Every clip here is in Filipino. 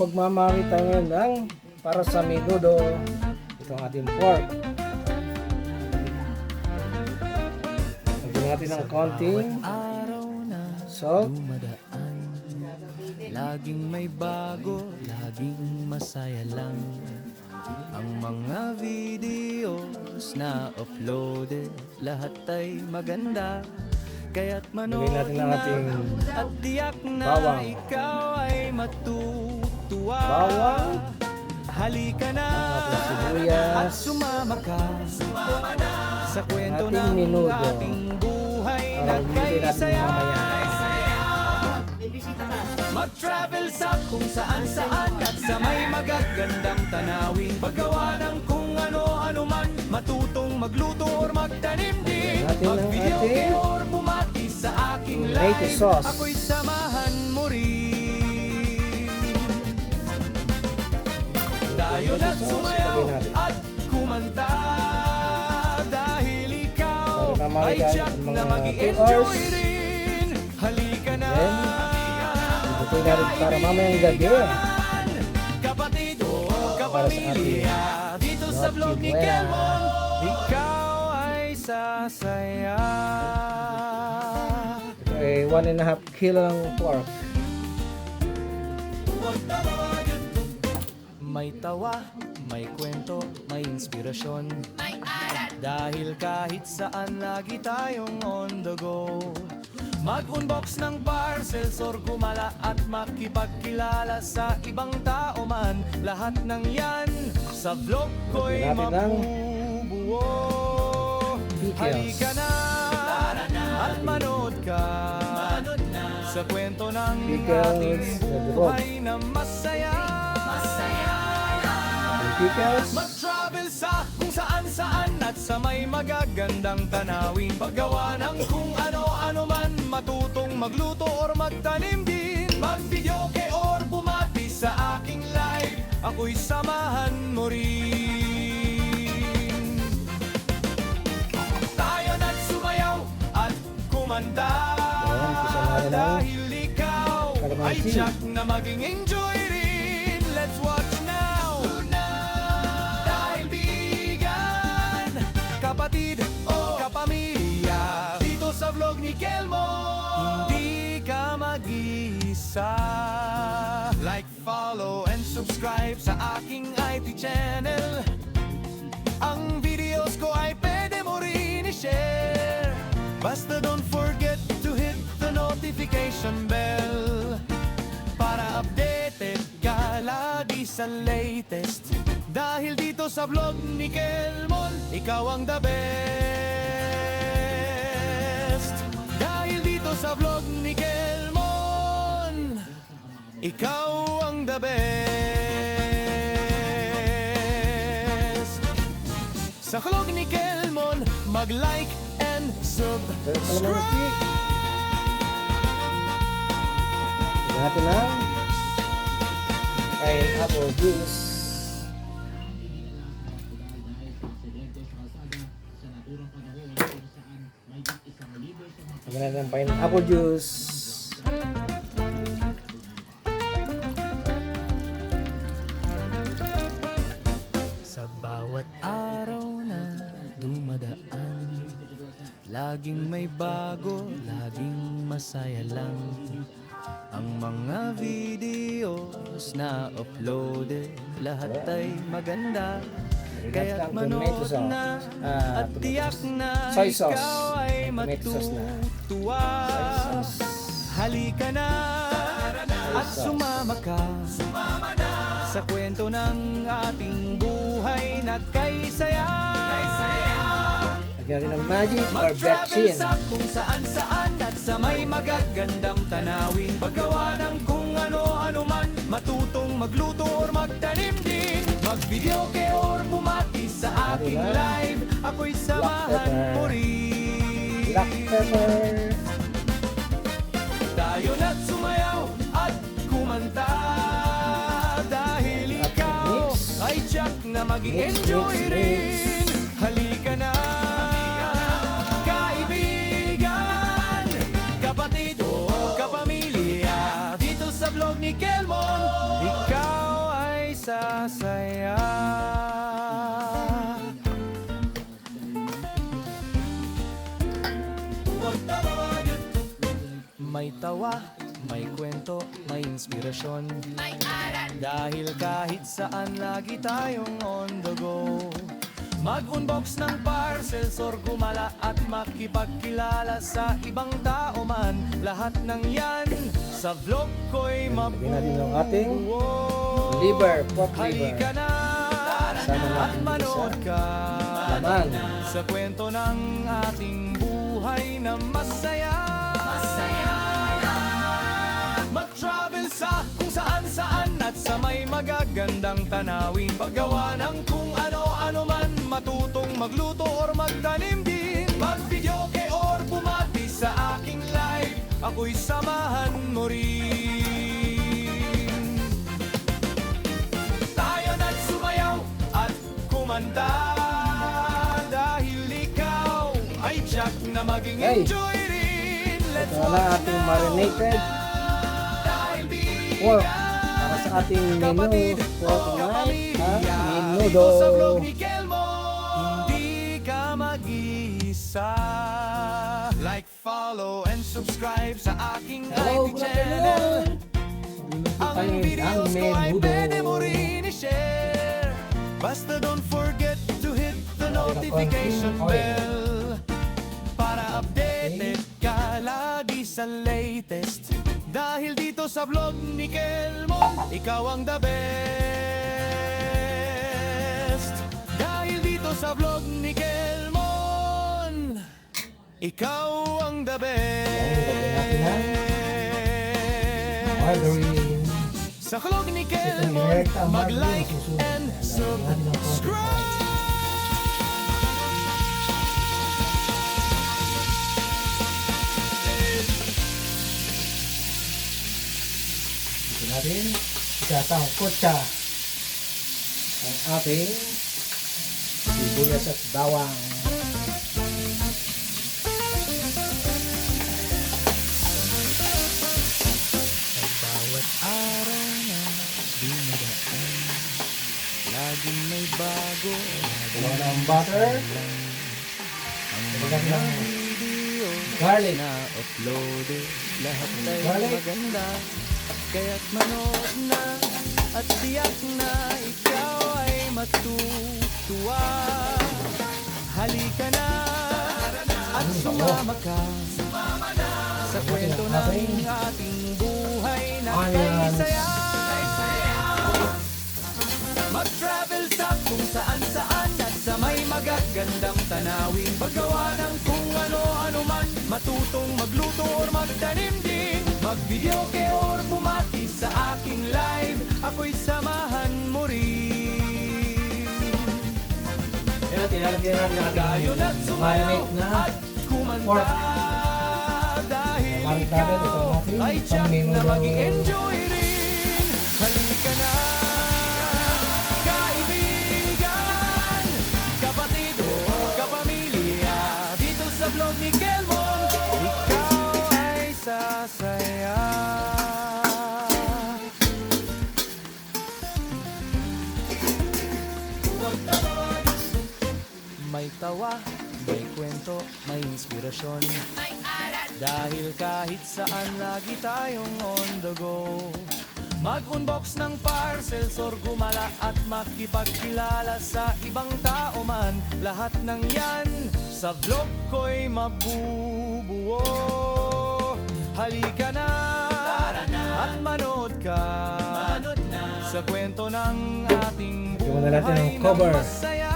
magmamami tayo ngayon ng para sa menudo. Itong ating pork. Lagyan natin ng konting salt. Laging may bago, laging masaya lang. Ang mga videos na uploaded, lahat ay maganda. Kaya't manood Lagyan natin ng ating at tiyak na bawang. ikaw ay matutuwa. Bawang. Halika na Ating sibuyas. at sumama ka sa kwento Ating ng menudo. ating buhay na Para bibili natin kaysaya. mamaya. Mag-travel sa kung saan-saan at sa may magagandang tanawin. Paggawa ng kung ano-ano man, matutong magluto or magtanim din. Natin ang Mag-video ating or bumati sa aking tomato live. sauce. Ako'y samahan mo rin. Tayo na Sauce, sumayaw lagyan natin. at kumanta. Dahil ikaw Para naman ay kahit tiyak mga na 2 mag-i-enjoy hours. rin. Halika na. Ito na rin para mamayang gabi. Kapatid o Para sa ating kapamilya, dito sa Not vlog ni Kibuena. Kelmon, ikaw ay sasaya. Ito ay 1.5 kilo ng pork. May tawa, may kwento, may inspirasyon. Dahil kahit saan lagi tayong on the go. Mag-unbox ng parcels or gumala at makipagkilala sa ibang tao man. Lahat ng yan sa vlog ko'y Lagyan natin ng mabubuo. details. Halika na at manood ka sa kwento ng Pickles, ating the buhay na masaya. Pickles. Mag-travel sa kung saan-saan at sa may magagandang tanawin. Paggawa ng kung ano-ano man, matutong magluto or magtanim din. Mag-video ke or bumati sa aking live, ako'y samahan mo rin. Tayo na't sumayaw at kumanta. Ayan, kasama na ng Dahil ikaw ay kalamansi. tiyak na maging enjoy rin. Let's watch now. Dahil bigan, kapatid o kapamilya, dito sa vlog ni Kelmo, hindi ka mag-isa. Like, follow, and subscribe sa aking IT channel. Ang videos ko ay pwede mo rin i-share. Basta don't forget to hit the notification bell para updated ka lagi sa latest. Dahil dito sa vlog ni Kelmon, ikaw ang the best. Dahil dito sa vlog ni Kelmon, ikaw ang the best. Sa vlog ni Kelmon, mag-like and subscribe. Lagyan natin ng pineapple juice. Lagyan natin ng pineapple juice. Sa bawat araw na dumadaan, laging may bago, laging masaya lang. Ang mga videos na uploaded, lahat ay maganda. Kaya't Ang tomato manood sauce. na at Tomato tiyak sauce. na Soy sauce. ikaw ay Tomato sauce na. matutuwa. Halika na at sumama ka sa kwento ng ating buhay na kaysaya. Lagyan natin ng magic or Mag-travel betchin. sa kung saan-saan at sa may magagandang tanawin. Paggawa ng kung ano-ano man, matutong magluto or magtanim din. Mag-video ke or bumati sa aking live, ako'y samahan pepper. mo rin. Black pepper. Tayo na't sumayaw at kumanta. Dahil ikaw mix. ay tiyak na mag-i-enjoy Mix, mix, rin. Halika na, kaibigan, kapatid o kapamilya, dito sa vlog ni Kelmon, ikaw May tawa, may kwento, may inspirasyon. Dahil kahit saan lagi tayong on the go. Mag-unbox ng parcels or gumala at makipagkilala sa ibang tao man. Lahat ng yan sa vlog ko'y Lagyan natin ng ating mabuo. liver, pork liver. Halika na Sama at natin manood ka laman. sa kwento ng ating buhay na masaya. Mag-travel sa kung saan-saan at sa may magagandang tanawin. Paggawa ng kung ano-ano man, matutong magluto or magtanim din. Mag-video ke or bumati sa aking live, ako'y samahan mo rin. Tayo na't sumayaw at kumanta, dahil ikaw ay tiyak na maging Hey. enjoy rin. Let's Ito na watch ating now. marinated Dahil pork bigan, para sa ating kapatid, menu for o tonight. kapamilya, Menudo. dito sa vlog ni Kelmo, hindi ka mag-isa. Like, follow, and subscribe sa aking Hello, IT good channel. afternoon. Ang Ang videos ko ay menudo. pwede mo rin i-share. Basta don't forget to hit the notification oil. bell para updated ka lagi sa latest. Dahil dito sa vlog ni Kelmon, ikaw ang the best. Dahil dito sa vlog ni Kelmon, ikaw ang the Margarine. best. Sa vlog ni Kelmon, direkta ang mag-like margarine susunod. and Lagyan natin ng konti. subscribe. Ito natin isasangkot siya ang ating sibuyas at bawang. Sa bawat araw na dinadaan, laging may bago, Kuha na ang butter. ang Lagyan mga ng video garlic. na uploaded, lahat ay Garlic. maganda. Kaya't manood na at tiyak na ikaw ay matutuwa. Halika na at sumama ka sa kwento ng ating buhay na kay Onions. saya. Mag-travel sa kung saan-saan at sa may magagandang tanawin. Paggawa ng kung ano-ano man, matutong magluto or magtanim din. Mag-video ke or bumati sa aking live, ako'y samahan mo rin. Kaya tinalagyan natin ang Dayon at sumayaw marinate na at kumanta, pork. dahil Marinate natin, ito ikaw natin, ay tiyak na pang-menudo. mag-enjoy rin. Halika na, kaibigan, kapatid o kapamilya, dito sa vlog ni Kelmon, ikaw ay sasaya. May tawa, may kwento, may inspirasyon. Dahil kahit saan lagi tayong on the go. Mag-unbox ng parcels or gumala at makipagkilala sa ibang tao man. Lahat ng yan sa vlog ko'y mabubuo. Halika na at manood ka sa kwento ng ating Lagyan muna natin buhay ng na cover. masaya.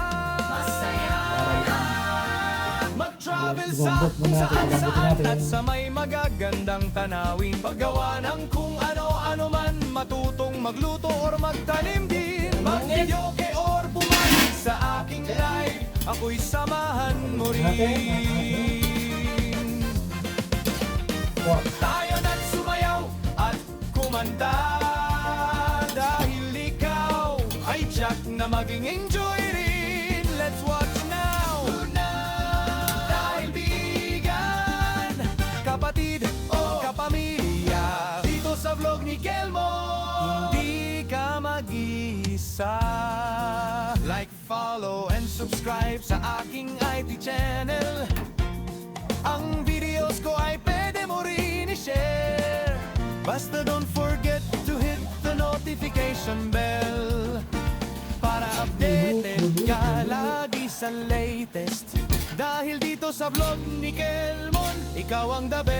Mag-travel sa Lambot kung muna natin, lambutin saan-saan natin. at sa may magagandang tanawin. Paggawa ng kung ano-ano man, matutong magluto or magtanim din. Mag-video ke or bumati sa aking live, ako'y samahan mo rin. Pork. Tayo na't sumayaw at kumanta, dahil ikaw ay tiyak na maging enjoy rin. Let's watch now. Dahil bigan, kapatid o kapamilya, dito sa vlog ni Kelmo, hindi ka mag-isa. Like, follow, and subscribe sa aking IT channel. Ang videos ko ay pwede mo rin i-share. Basta don't forget to hit the notification bell para updated ka lagi sa latest. Dahil dito sa vlog ni Kelmon, ikaw ang the best.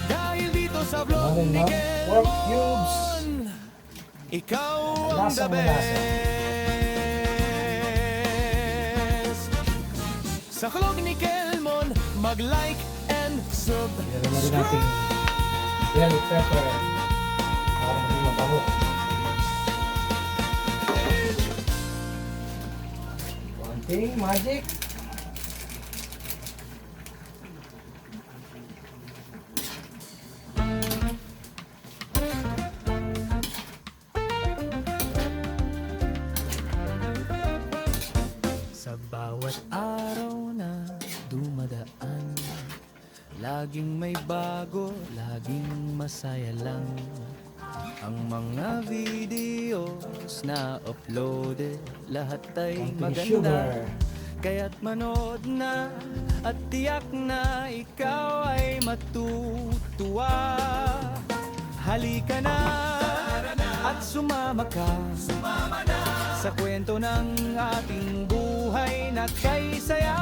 Dahil dito sa vlog ni Pork cubes. Kelmon, ikaw ang the Lasang malasa. best. Sa vlog ni Kelmon, mag-like and Meron na rin natin subscribe. bell pepper para maging mabango. Konting magic. Sa bawat araw na dumadaan, laging may bago, laging masaya lang. Ang mga videos na uploaded, lahat ay Konting maganda. sugar. Kaya't manood na at tiyak na ikaw ay matutuwa. Halika na at sumama ka sa kwento ng ating buhay na kay saya.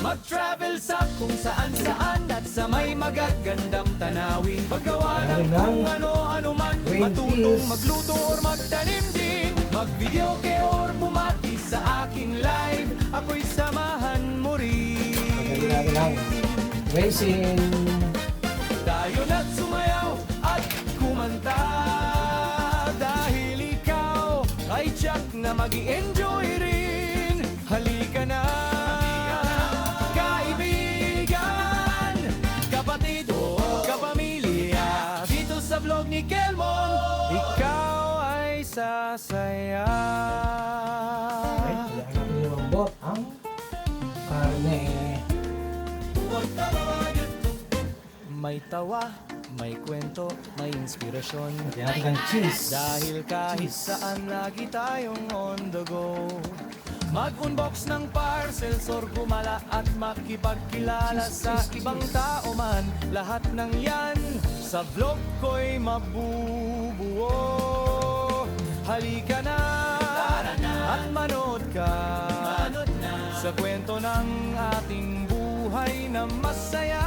Mag-travel sa kung saan-saan at sa may magagandang tanawin. Paggawa ng kung ano-ano man, Green matutong peas. magluto or magtanim din. Mag-video ke or bumati sa aking live, ako'y samahan mo Pagdating rin. natin ang raisin. Tayo na't sumayaw at kumanta, dahil ikaw ay tiyak na mag-i-enjoy rin. Halika na, kaibigan, kapatid o kapamilya. Dito sa vlog ni Kelmon, ikaw ay sasaya. Okay, kailangan natin lumambot ang karne. May tawa, may kwento, may inspirasyon. Kaya natin ang cheese. Dahil kahit saan lagi tayong on the go. Mag-unbox ng parcels or gumala at makipagkilala sa ibang tao man. Lahat ng yan sa vlog ko'y mabubuo. Halika na at manood ka sa kwento ng ating buhay na masaya.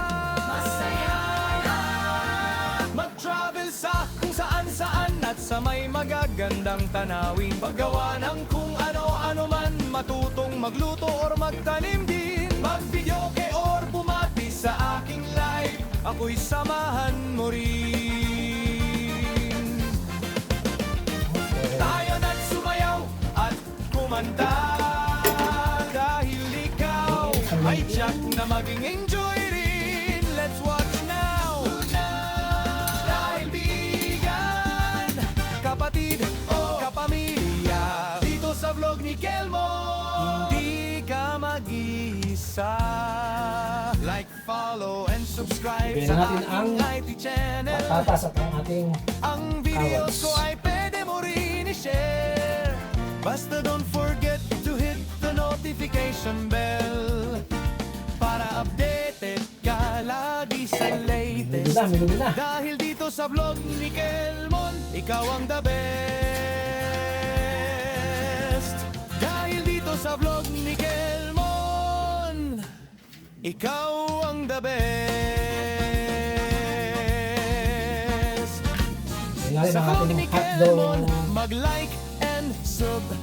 Mag-travel sa kung saan-saan at sa may magagandang tanawin. Paggawa ng kung ano-ano man, matutong magluto or magtanim din. Mag-video ke or bumati sa aking live, ako'y samahan mo rin. Tayo na't sumayaw at kumanta, dahil ikaw ay tiyak na maging enjoy rin. Let's watch now. Kaibigan, kapatid o kapamilya, dito sa vlog ni Kelmon, hindi ka mag-iisa. Like, follow, and subscribe Bigyan sa natin ang aking IT channel. patatas at ang ating Ang videos Awas. ko ay pwede mo rin i-share. Basta don't forget to hit the notification bell para updated ka lagi sa latest. minuto na. Dahil dito sa vlog ni Kelmon, ikaw ang the best. Dahil dito sa vlog ni Kelmon, ikaw ang the best. Kaya natin Sa ang vlog ating ni hotdog. Kelmon, mag-like and subscribe.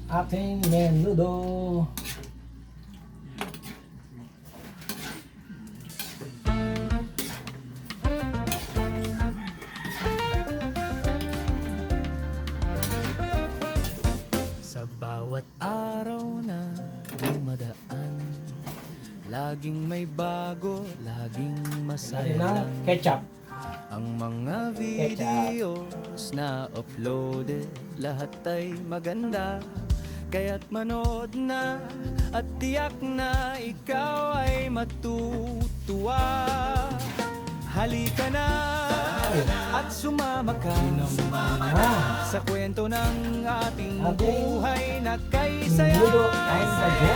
Ating menudo. Sa bawat araw na dumadaan, laging may bago, laging masaya Natin ang lang. ketchup. Ang mga videos na uploaded, lahat ay maganda. Kaya't manood na at tiyak na ikaw ay matutuwa. Halika na at sumama ka sa kwento ng ating buhay na kay saya. Ludo and Sago.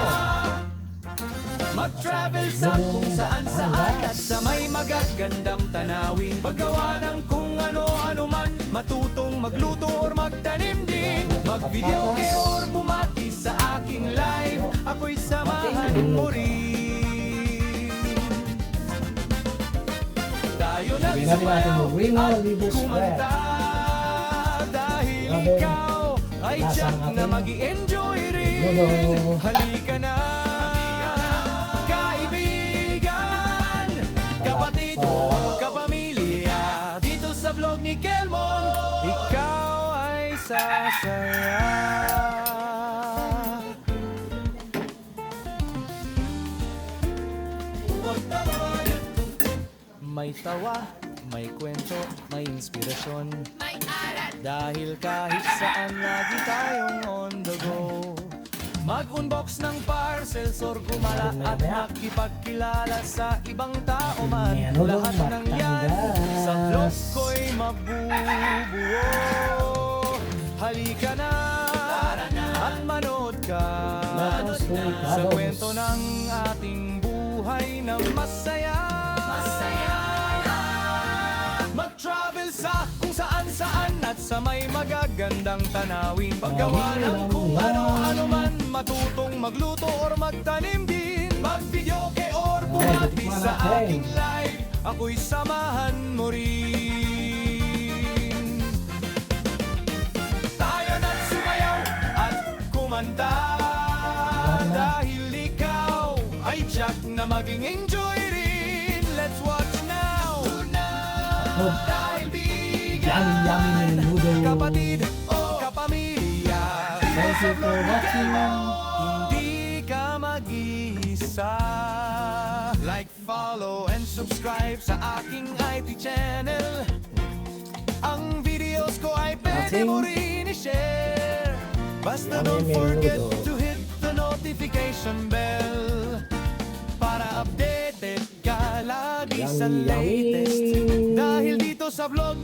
Mag-travel sa kung saan-saan at sa may magagandang tanawin. Paggawa ng kung ano-ano man, matutong magluto or magtanim din. Mag-video or bumati sa aking live, ako'y samahan mo rin. Tayo na Sabihin natin natin mo, Rino at Libus kumanta dahil Grabe. ikaw ay Lasang tiyak na ating mag-i-enjoy rin. Ludo. Halika na, kaibigan, kapatid o kapamilya. Dito sa vlog ni Kelmon, ikaw ay sasaya. May tawa, may kwento, may inspirasyon. Dahil kahit saan lagi tayong on the go. Mag-unbox ng parcels or gumala at makipagkilala sa ibang tao man. Meron Lahat ng yan Batangas. sa vlog ko'y mabubuo. Halika na at manood ka sa kwento ng ating buhay na masaya. Mag-travel sa kung saan-saan at sa may magagandang tanawin. Paggawa ng kung ano-ano man, matutong magluto or magtanim din. Mag-video or bumati sa aking live, ako'y samahan mo rin. Tayo na't sumayaw at kumanta dahil ikaw ay tiyak na maging enjoy rin. Let's watch now. Dahil bigan, Yummy Ludo. kapatid o kapamilya. Thank you for watching. Hindi ka mag-iisa. Like, follow, and subscribe sa aking IT channel. Ang videos ko ay pwede mo rin i-share. Basta don't forget to hit the notification bell para updated ka lagi sa Yummy, latest. yummy. Dahil dito sa vlog